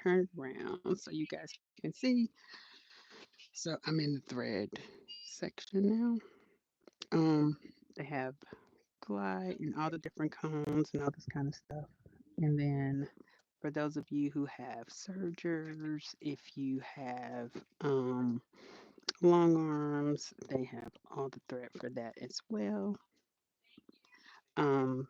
turn it around so you guys can see. So I'm in the thread section now. They have glide and all the different cones and all this kind of stuff. And then for those of you who have sergers, if you have long arms, they have all the thread for that as well. Um,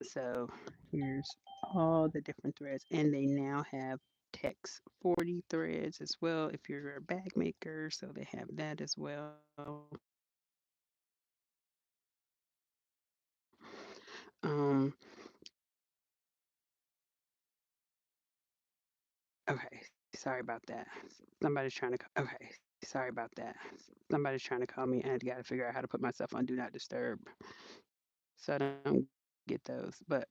so here's all the different threads, and they now have Tex 40 threads as well if you're a bag maker. So they have that as well. Um, okay, sorry about that. Somebody's trying to. Okay, sorry about that. Somebody's trying to call me, and I got to figure out how to put myself on Do Not Disturb so I don't get those. But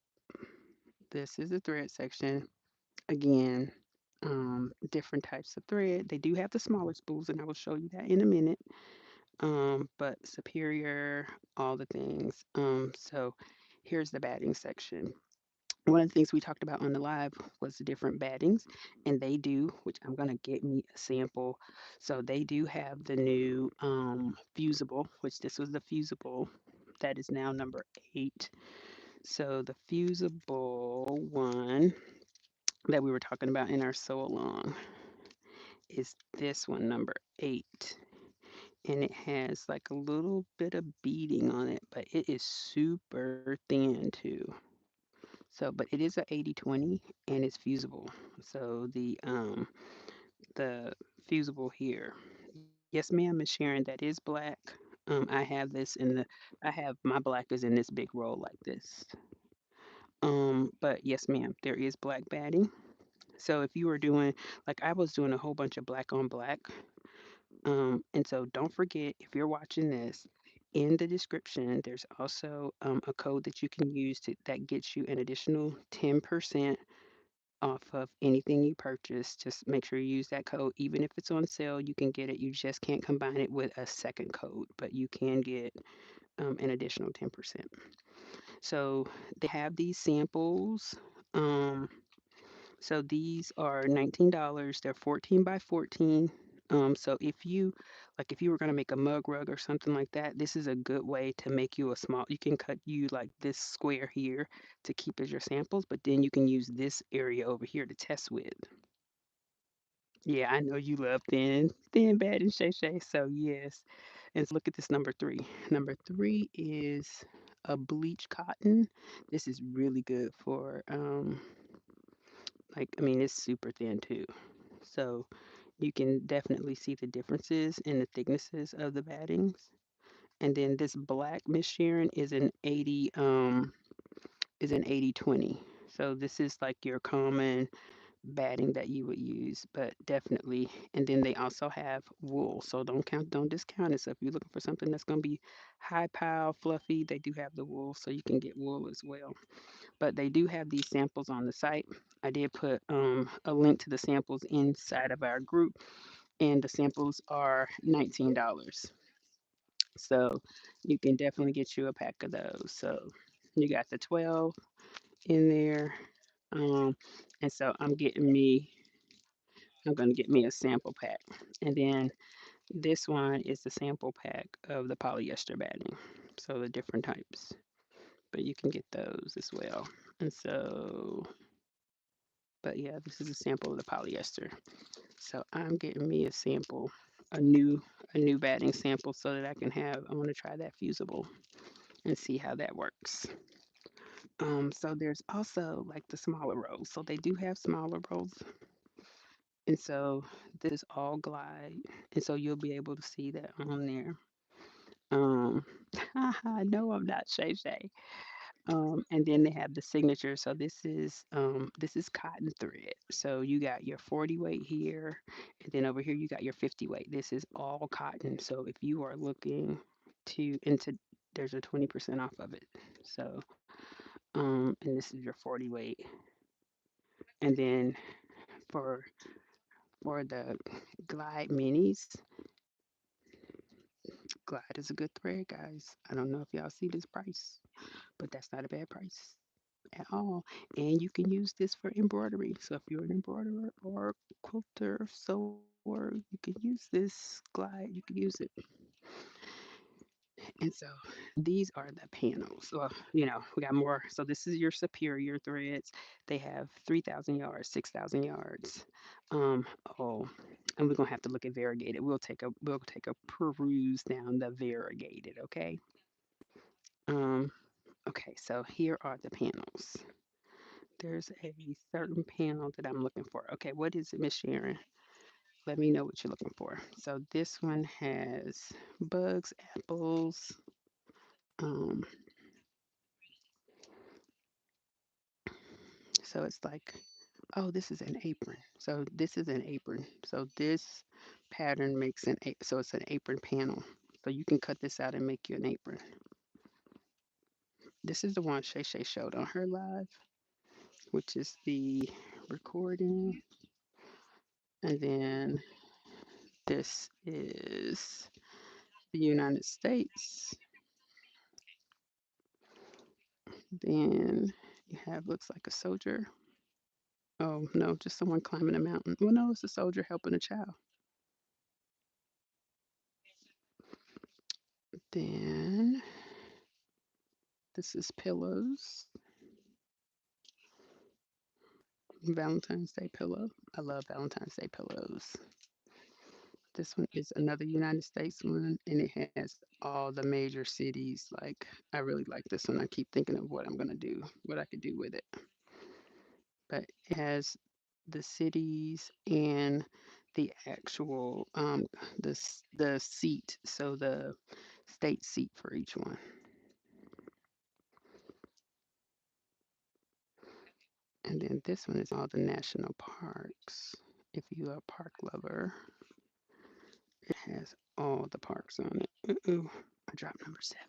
this is the thread section. Again, different types of thread. They do have the smaller spools, and I will show you that in a minute. But superior, all the things. So here's the batting section. One of the things we talked about on the live was the different battings, and they do, which I'm gonna get me a sample. So they do have the new fusible, which this was the fusible that is now number 8. So the fusible one that we were talking about in our sew along is this one, number 8. And it has like a little bit of beading on it, but it is super thin too. So, but it is a 80/20 and it's fusible. So the fusible here. Yes, ma'am, Miss Sharon, that is black. I have this in the I have my black is in this big roll like this. But yes, ma'am, there is black batting. So if you were doing like I was doing a whole bunch of black on black. And so don't forget if you're watching this, in the description, there's also a code that you can use that gets you an additional 10% off of anything you purchase. Just make sure you use that code. Even if it's on sale, you can get it. You just can't combine it with a second code, but you can get an additional 10%. So they have these samples. Um, so these are $19. They're 14 by 14. So if you were going to make a mug rug or something like that, this is a good way to make you a small. You can cut you like this square here to keep as your samples, but then you can use this area over here to test with. Yeah, I know you love thin, bad, and shay shay. So yes, and so look at this number 3. Number 3 is a bleach cotton. This is really good for like I mean it's super thin too. So you can definitely see the differences in the thicknesses of the battings. And then this black Miss Sharon is an 80/20. So this is like your common batting that you would use, but definitely. And then they also have wool. So don't discount it. So if you're looking for something that's gonna be high pile, fluffy, they do have the wool, so you can get wool as well. But they do have these samples on the site. I did put a link to the samples inside of our group, and the samples are $19. So you can definitely get you a pack of those. So you got the 12 in there. Um, and so I'm gonna get me a sample pack. And then this one is the sample pack of the polyester batting. So the different types. But you can get those as well. And so but yeah, this is a sample of the polyester. So I'm getting me a sample, a new a new batting sample so that I want to try that fusible and see how that works. So there's also like the smaller rolls. So they do have smaller rolls. And so this is all glide. And so you'll be able to see that on there. Um no, I'm not Shay Shay. And then they have the signature. So this is cotton thread. So you got your 40 weight here, and then over here you got your 50 weight. This is all cotton. So if you are looking to into there's a 20% off of it. So and this is your 40 weight. And then for the Glide minis, Glide is a good thread, guys. I don't know if y'all see this price, but that's not a bad price. at all. And you can use this for embroidery. So if you're an embroiderer or quilter, sewer, you can use this glide. You can use it. And so these are the panels. Well, we got more. So this is your superior threads. They have 3,000 yards, 6,000 yards. Um, oh, and we're gonna have to look at variegated. We'll take a peruse down the variegated, okay? Um, okay, so here are the panels. There's a certain panel that I'm looking for. Okay, what is it, Miss Sharon? Let me know what you're looking for. So this one has bugs, apples. Um, so it's like, oh, this is an apron. So this is an apron. So this pattern makes so it's an apron panel. So you can cut this out and make you an apron. This is the one Shay Shay showed on her live, which is the recording. And then this is the United States. Then you have looks like a soldier. Oh no, just someone climbing a mountain. Well, no, it's a soldier helping a child. Then this is pillows, Valentine's Day pillow. I love Valentine's Day pillows. This one is another United States one, and it has all the major cities. Like, I really like this one. I keep thinking of what I'm gonna do, what I could do with it. But it has the cities and the actual the seat, so the state seat for each one. And then this one is all the national parks. If you're a park lover, it has all the parks on it. Ooh, I dropped number 7.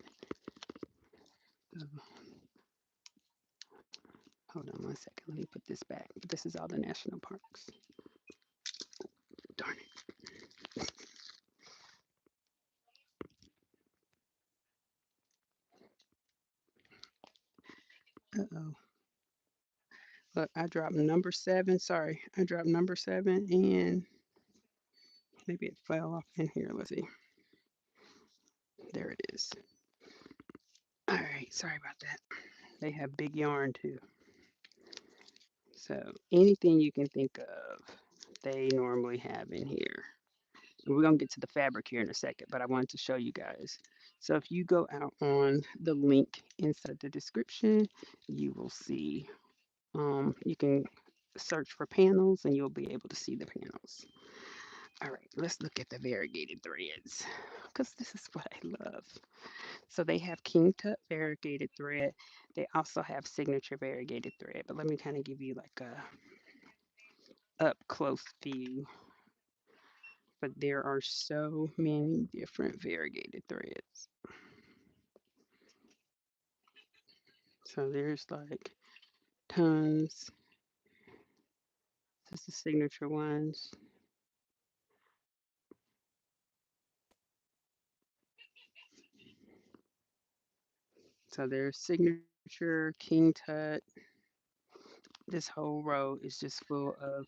Oh, hold on one second. Let me put this back. This is all the national parks. Darn it. Uh-oh. Look, I dropped number 7. Sorry. I dropped number 7 and maybe it fell off in here. Let's see. There it is. All right. Sorry about that. They have big yarn too. So anything you can think of, they normally have in here. And we're going to get to the fabric here in a second, but I wanted to show you guys. So if you go out on the link inside the description, you will see, you can search for panels and you'll be able to see the panels. All right, let's look at the variegated threads because this is what I love. So they have King Tut variegated thread. They also have signature variegated thread, but let me kind of give you like a up close view. But there are so many different variegated threads. So there's like tons. This is the signature ones. So there's signature, King Tut. This whole row is just full of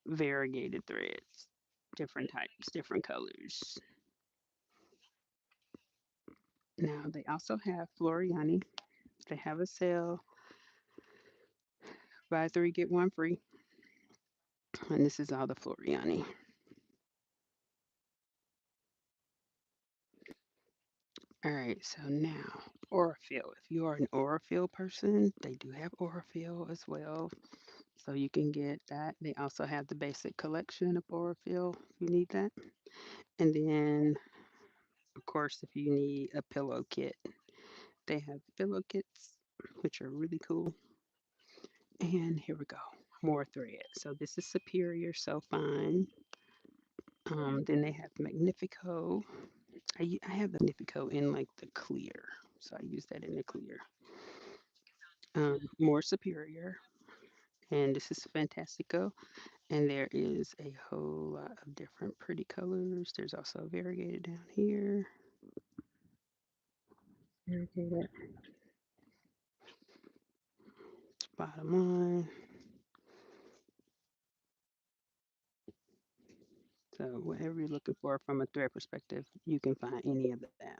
variegated threads, different types, different colors. Now they also have Floriani. They have a sale, buy three get one free, and this is all the Floriani. All right, so now Aurifil. If you are an Aurifil person, they do have Aurifil as well, so you can get that. They also have the basic collection of Aurifil if you need that, and then of course if you need a pillow kit, they have pillow kits, which are really cool. And here we go, more thread. So this is Superior So Fine. Then they have Magnifico. I have the Magnifico in like the clear, so I use that in the clear. More Superior, and this is Fantastico. And there is a whole lot of different pretty colors. There's also variegated down here. Variegated. bottom line. So whatever you're looking for from a thread perspective, you can find any of that.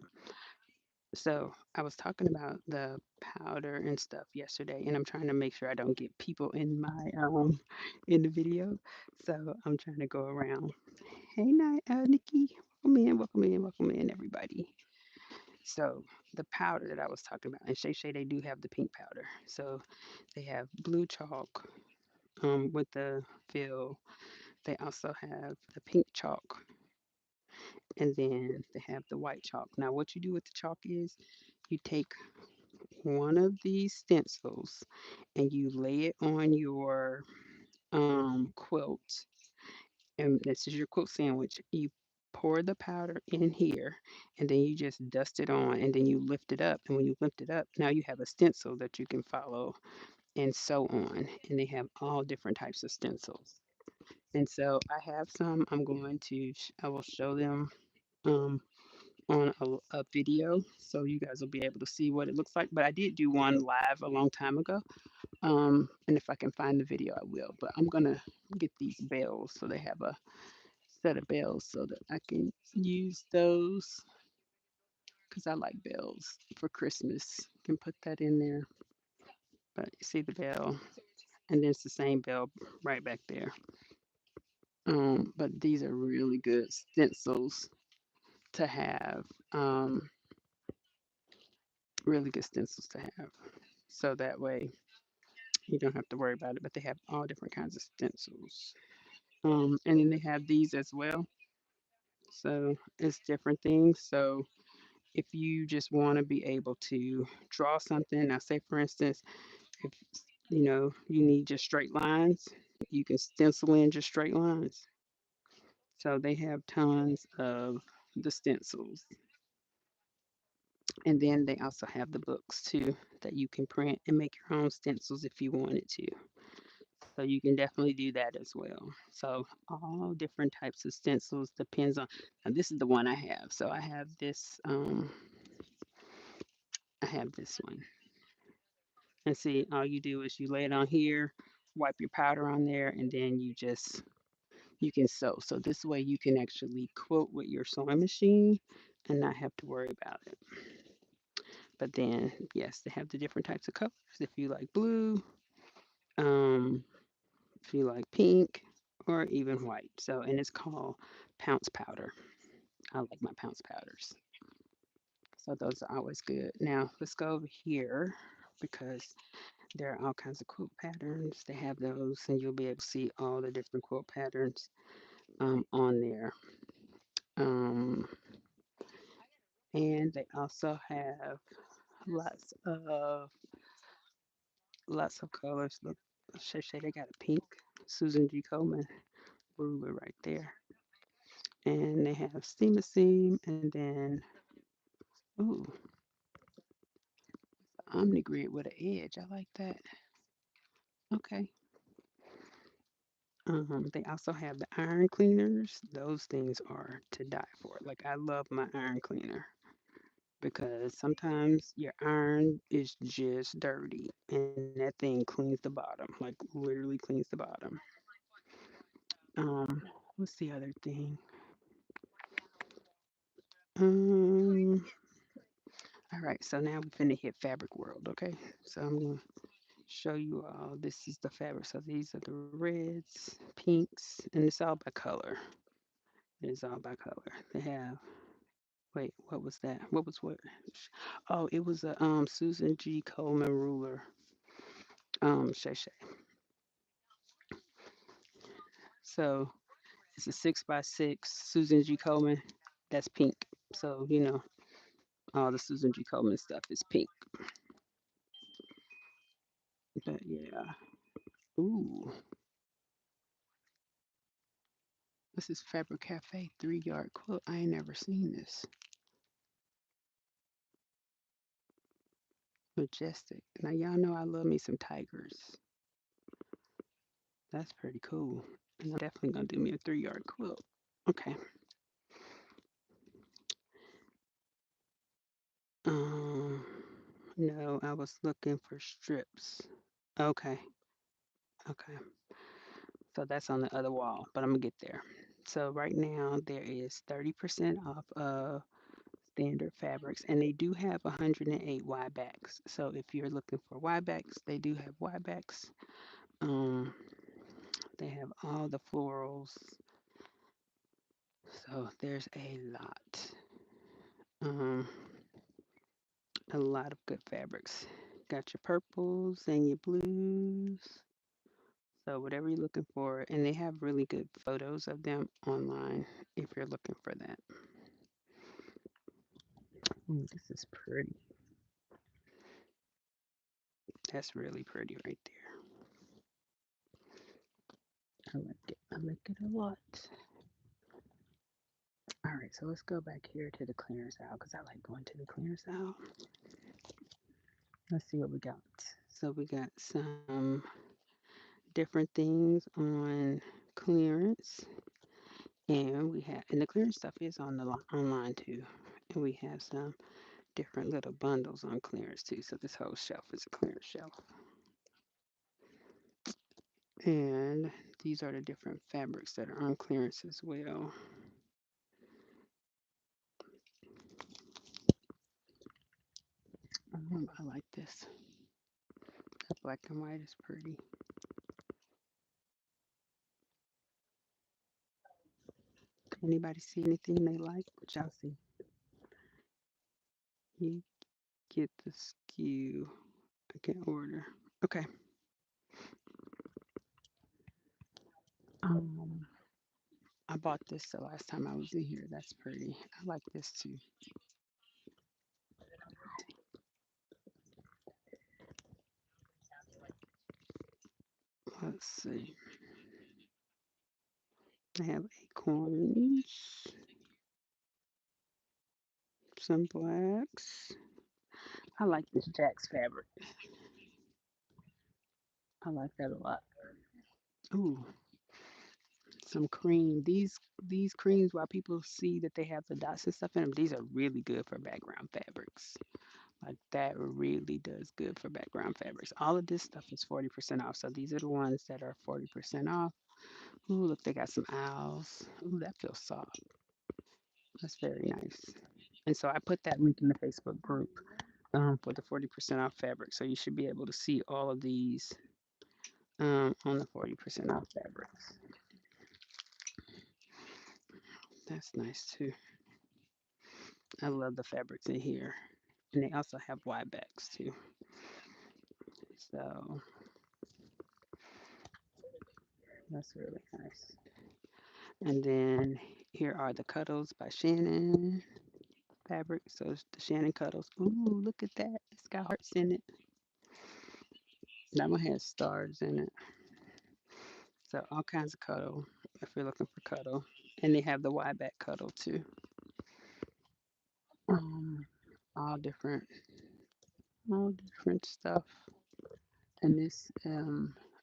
So I was talking about the powder and stuff yesterday, and I'm trying to make sure I don't get people in my in the video. So I'm trying to go around. Hey, Nikki, welcome in, welcome in, welcome in, everybody. So the powder that I was talking about, and Shay Shay, they do have the pink powder. So they have blue chalk with the fill. They also have the pink chalk, and then they have the white chalk. Now, what you do with the chalk is you take one of these stencils and you lay it on your quilt, and this is your quilt sandwich. You pour the powder in here, and then you just dust it on, and then you lift it up. And when you lift it up, now you have a stencil that you can follow and sew on. And they have all different types of stencils. And so I have some. I will show them um, on a video so you guys will be able to see what it looks like. But I did do one live a long time ago. And if I can find the video, I will. But I'm gonna get these bells so they have a set of bells so that I can use those because I like bells for Christmas. Can put that in there. But you see the bell, and then it's the same bell right back there. But these are really good stencils to have. Really good stencils to have. So that way you don't have to worry about it. But they have all different kinds of stencils. And then they have these as well. So it's different things. So if you just want to be able to draw something, now say for instance, if you need just straight lines, you can stencil in just straight lines. So they have tons of the stencils. And then they also have the books too that you can print and make your own stencils if you wanted to. So you can definitely do that as well. So all different types of stencils depends on. Now this is the one I have. So I have this one. And see, all you do is you lay it on here, wipe your powder on there, and then you can sew. So this way you can actually quilt with your sewing machine and not have to worry about it. But then, yes, they have the different types of colors. If you like blue, um, if you like pink, or even white. So, and it's called Pounce Powder. I like my Pounce Powders. So those are always good. Now let's go over here because there are all kinds of quilt patterns. They have those, and you'll be able to see all the different quilt patterns on there. Um, and they also have lots of lots of colors. Look, Shay Shay, they got a pink Susan G. Komen ruler right there. And they have seam to seam, and then ooh, Omni Grid with an edge. I like that. Okay. They also have the iron cleaners. Those things are to die for. Like I love my iron cleaner because sometimes your iron is just dirty and that thing cleans the bottom, like literally cleans the bottom. Um, what's the other thing? Um, all right, so now we're finna hit Fabric World, okay? So I'm gonna show you all. This is the fabric. So these are the reds, pinks, and it's all by color. It is all by color. They have. Wait, what was that? What was what? Oh, it was a Susan G. Coleman ruler. Shay Shay. So it's a 6x6 Susan G. Coleman. That's pink. So all the Susan G. Coleman stuff is pink. But yeah. Ooh, this is Fabric Cafe 3-yard quilt. I ain't never seen this. Majestic. Now y'all know I love me some tigers. That's pretty cool. And I'm definitely gonna do me a 3-yard quilt. Okay. Um, no, I was looking for strips. Okay. Okay. So that's on the other wall, but I'm gonna get there. So right now there is 30% off of standard fabrics, and they do have 108 Y backs. So if you're looking for Y backs, they do have Y backs. Um, they have all the florals. So there's um, a lot of good fabrics. Got your purples and your blues. So whatever you're looking for, and they have really good photos of them online if you're looking for that. Ooh, this is pretty. That's really pretty right there. I like it. I like it a lot. All right, so let's go back here to the clearance aisle because I like going to the clearance aisle. Let's see what we got. So we got some different things on clearance, and the clearance stuff is on the online too, and we have some different little bundles on clearance too. So this whole shelf is a clearance shelf, and these are the different fabrics that are on clearance as well. I like this. That black and white is pretty. Anybody see anything they like? What y'all see? You get the SKU. I can order. Okay. Um, I bought this the last time I was in here. That's pretty. I like this too. Let's see. I have acorns, some blacks. I like this Jack's fabric. I like that a lot. Ooh, some cream. These creams, while people see that they have the dots and stuff in them, these are really good for background fabrics. Like that really does good for background fabrics. All of this stuff is 40% off. So these are the ones that are 40% off. Ooh, look, they got some owls. Ooh, that feels soft. That's very nice. And so I put that link in the Facebook group for the 40% off fabric. So you should be able to see all of these on the 40% off fabrics. That's nice too. I love the fabrics in here. And they also have wide backs too. So that's really nice. And then here are the Cuddles by Shannon fabric. So it's the Shannon Cuddles. Ooh, look at that. It's got hearts in it. That one has stars in it. So all kinds of cuddle if you're looking for cuddle. And they have the wide back cuddle too. Um, all different, all different stuff. And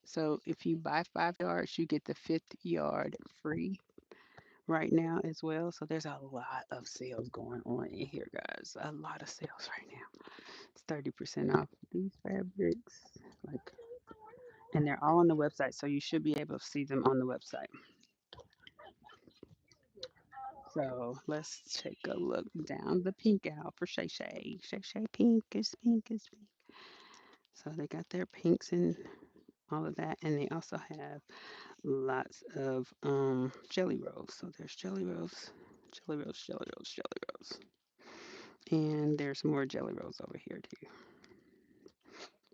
so if you buy 5 yards, you get the fifth yard free right now as well. So there's a lot of sales going on in here, guys. A lot of sales right now. It's 30% off these fabrics. Like, and they're all on the website, so you should be able to see them on the website. So let's take a look down the pink aisle for Shay Shay. Shay Shay pink is pink is pink. So they got their pinks and all of that, and they also have lots of jelly rolls. So there's jelly rolls, jelly rolls, jelly rolls, jelly rolls, and there's more jelly rolls over here too.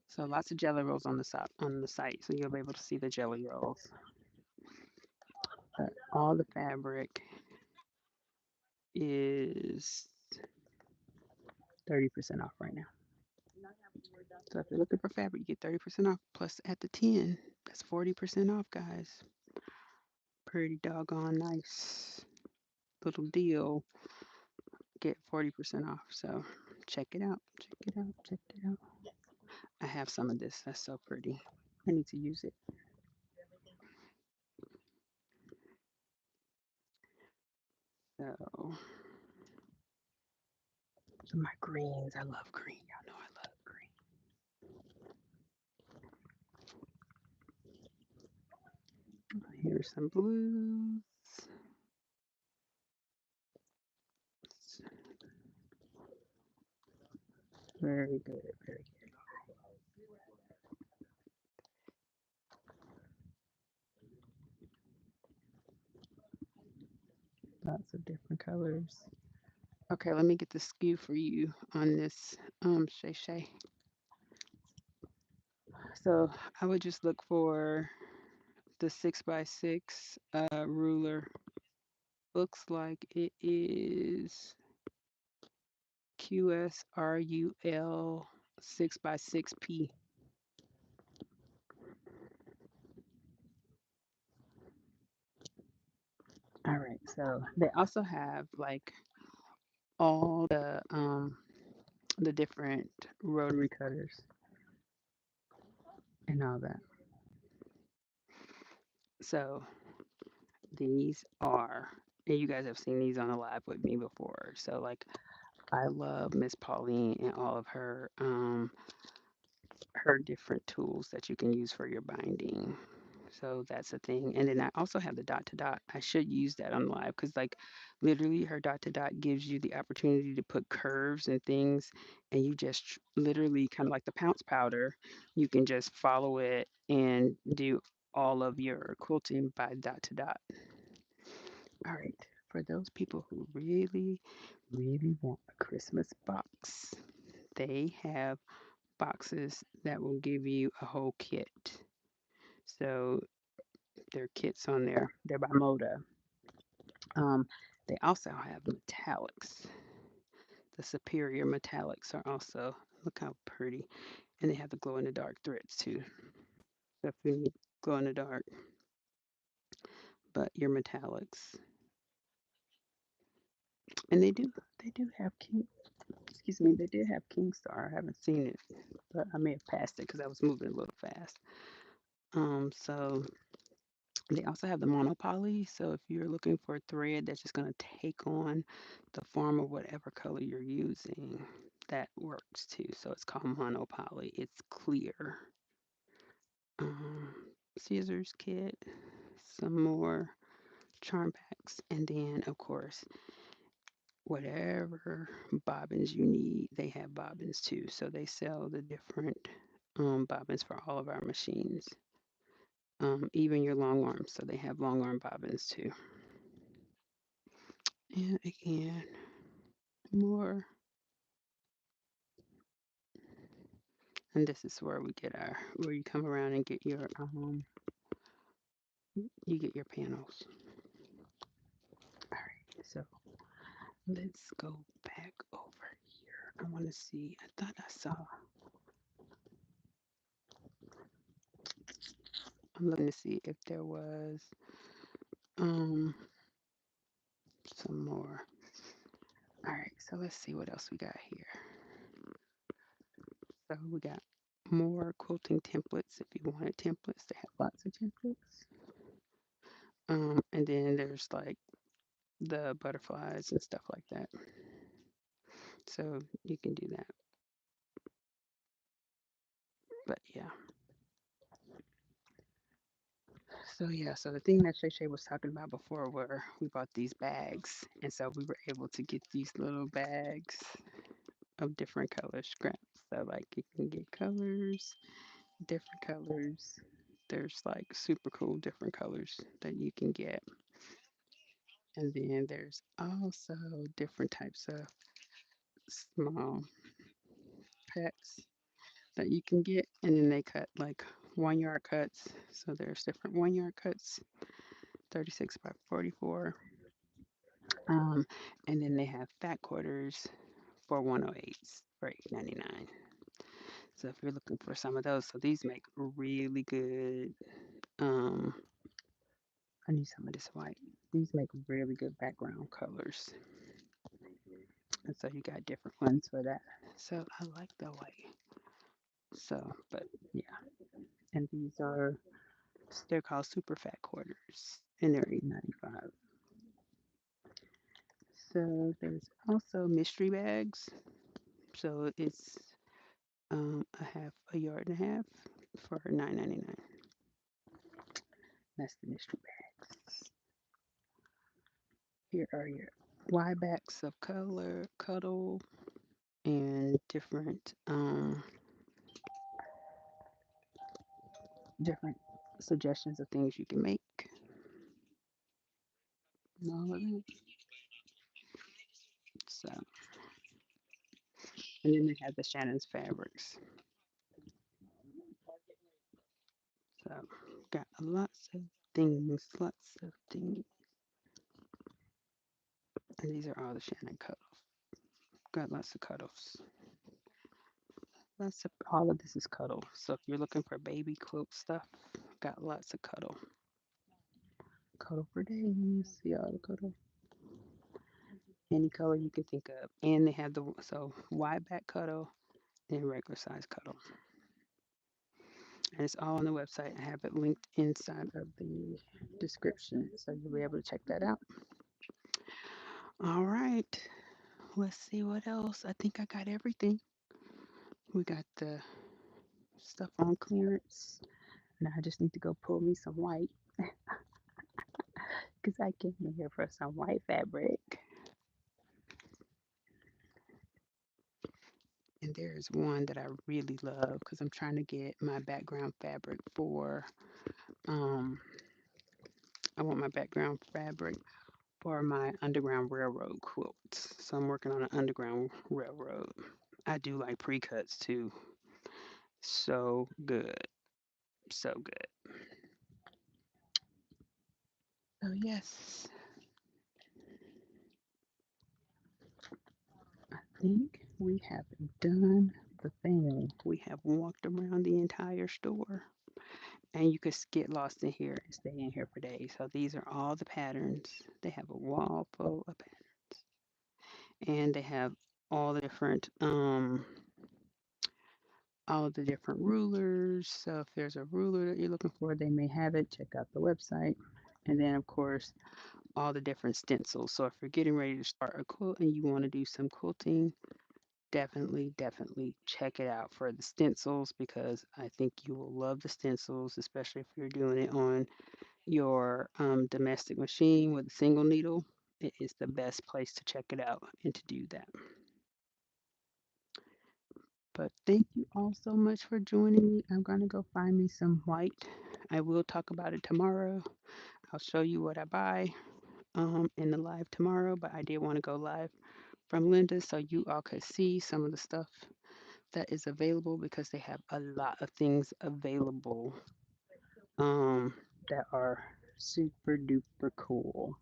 So lots of jelly rolls on the site, so you'll be able to see the jelly rolls. All the fabric is 30% off right now. So if you're looking for fabric, you get 30% off. Plus at the 10, that's 40% off, guys. Pretty doggone nice little deal. Get 40% off. So check it out. Check it out. Check it out. I have some of this. That's so pretty. I need to use it. So my greens. I love green. Y'all know I love green. some blues. Very good, very good. Lots of different colors. Okay, let me get the SKU for you on this Shay Shay. So I would just look for the 6x6 ruler. Looks like it is QSRUL 6x6P. All right, so they also have like all the different rotary cutters and all that. So these are, and you guys have seen these on the live with me before. So like I love Miss Pauline and all of her different tools that you can use for your binding. So that's a thing. And then I also have the dot to dot. I should use that on live because like literally her dot to dot gives you the opportunity to put curves and things and you just literally kind of like the pounce powder, you can just follow it and do all of your quilting by dot to dot. All right. For those people who really, really want a Christmas box, they have boxes that will give you a whole kit. So their kits on there. They're by Moda. Um, they also have metallics. The superior metallics are also look how pretty, and they have the glow in the dark threads too. So if you need glow in the dark, but your metallics, and they do have King. Excuse me, they did have Kingstar. I haven't seen it, but I may have passed it because I was moving a little fast. So they also have the monopoly. So if you're looking for a thread that's just going to take on the form of whatever color you're using, that works too. So it's called monopoly. It's clear. Um, Scissors kit, some more charm packs, and then of course whatever bobbins you need, they have bobbins too. So they sell the different bobbins for all of our machines. Even your long arms. So they have long arm bobbins too. And again, more. And this is where we get where you come around and get you get your panels. All right, so let's go back over here. I want to see. I thought I saw. I'm looking to see if there was um some more. All right, so let's see what else we got here. So we got more quilting templates. If you wanted templates, they have lots of templates. And then there's like the butterflies and stuff like that. So you can do that. But yeah. So yeah, so the thing that Shay Shay was talking about before were we bought these bags. And so we were able to get these little bags of different color scraps. So like you can get colors, different colors. There's like super cool different colors that you can get. And then there's also different types of small packs that you can get. And then they cut like 1 yard cuts. So there's different 1 yard cuts, 36 by 44. Um, and then they have fat quarters for 108s for 8.99. So if you're looking for some of those, so these make really good. Um, I need some of this white. These make really good background colors, and so you got different ones for that. So I like the white. So, but yeah, and they're called super fat quarters, and they're 8.95. So there's also mystery bags. So it's a yard and a half for 9.99. That's the mystery bag. Here are your Y backs of color, cuddle, and different suggestions of things you can make. And all of that. So, and then they have the Shannon's fabrics. So, got lots of things, lots of things. And these are all the Shannon cuddles. Got lots of cuddles. Lots of all of this is cuddle. So if you're looking for baby quilt stuff, got lots of cuddle. Cuddle for days. See all the cuddle. Any color you can think of. And they have the wide back cuddle and regular size cuddle. And it's all on the website. I have it linked inside of the description. So you'll be able to check that out. All right. Let's see what else. I think I got everything. We got the stuff on clearance. Now I just need to go pull me some white because I came in here for some white fabric. And there's one that I really love because I'm trying to get my background fabric for, um, I want my background fabric for my Underground Railroad quilts. So I'm working on an Underground Railroad. I do like pre-cuts too. So good. So good. So yes, I think we have done the thing. We have walked around the entire store. And you could get lost in here and stay in here for days. So these are all the patterns. They have a wall full of patterns, and they have all the different all the different rulers. So if there's a ruler that you're looking for, they may have it. Check out the website. And then of course all the different stencils. So if you're getting ready to start a quilt and you want to do some quilting, definitely check it out for the stencils because I think you will love the stencils, especially if you're doing it on your domestic machine with a single needle. It is the best place to check it out and to do that. But thank you all so much for joining me. I'm going to go find me some white. I will talk about it tomorrow. I'll show you what I buy in the live tomorrow, but I did want to go live from Linda so you all could see some of the stuff that is available because they have a lot of things available um, that are super duper cool.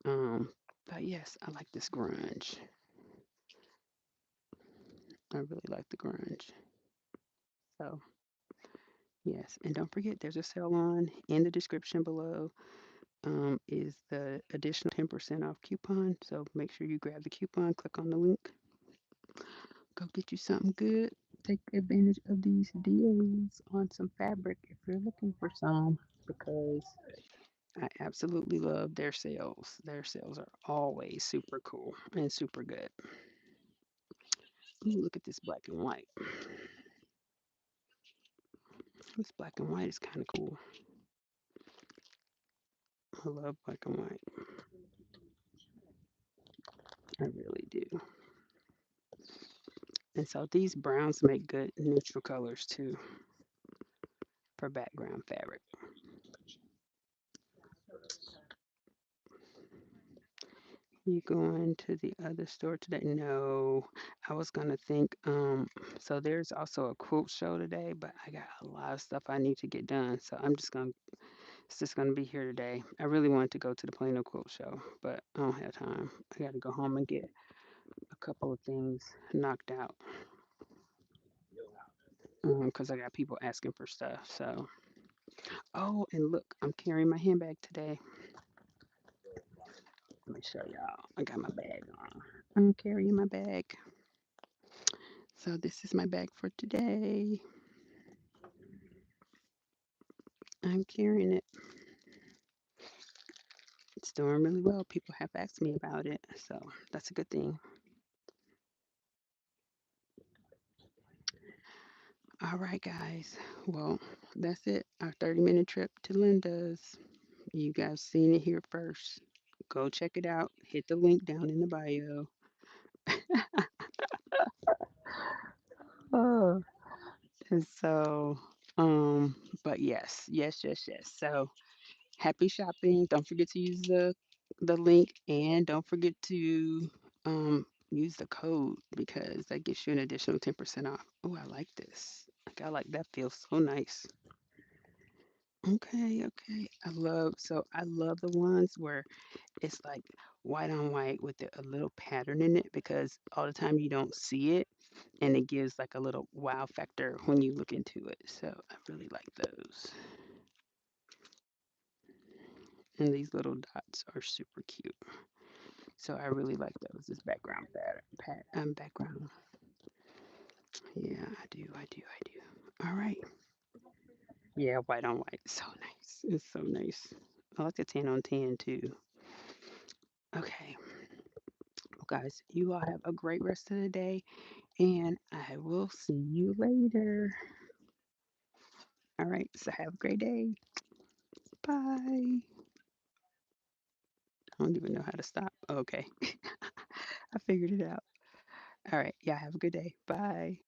Um, but yes, I like this grunge. I really like the grunge. So yes, and don't forget, there's a sale on in the description below. Is the additional 10% off coupon. So make sure you grab the coupon, click on the link, go get you something good. Take advantage of these deals on some fabric if you're looking for some because I absolutely love their sales. Their sales are always super cool and super good. Ooh, look at this black and white. This black and white is kind of cool. I love black and white. I really do. And so these browns make good neutral colors too for background fabric. You going to the other store today? No, I was gonna think. So there's also a quilt show today, but I got a lot of stuff I need to get done. So it's just gonna be here today. I really wanted to go to the Plano quilt show, but I don't have time. I got to go home and get a couple of things knocked out because I got people asking for stuff. So, oh, and look, I'm carrying my handbag today. Let me show y'all. I got my bag on. I'm carrying my bag. So this is my bag for today. I'm carrying it. It's doing really well. People have asked me about it, so that's a good thing. All right, guys. Well, that's it. Our 30-minute trip to Linda's. You guys seen it here first. Go check it out. Hit the link down in the bio. Oh, and so, um, but yes, yes, yes, yes. So happy shopping. Don't forget to use the link and don't forget to use the code because that gives you an additional 10% off. Oh, I like this. Like I like that feels so nice. Okay, okay. I love the ones where it's like white on white with a little pattern in it because all the time you don't see it and it gives like a little wow factor when you look into it. So I really like those. And these little dots are super cute. So I really like those. This background background. Yeah, I do, I do, I do. All right. Yeah, white on white. So nice. It's so nice. I like the 10 on 10 too. Okay. Well, guys, you all have a great rest of the day and I will see you later. All right. So have a great day. Bye. I don't even know how to stop. Okay. I figured it out. All right. Yeah, have a good day. Bye.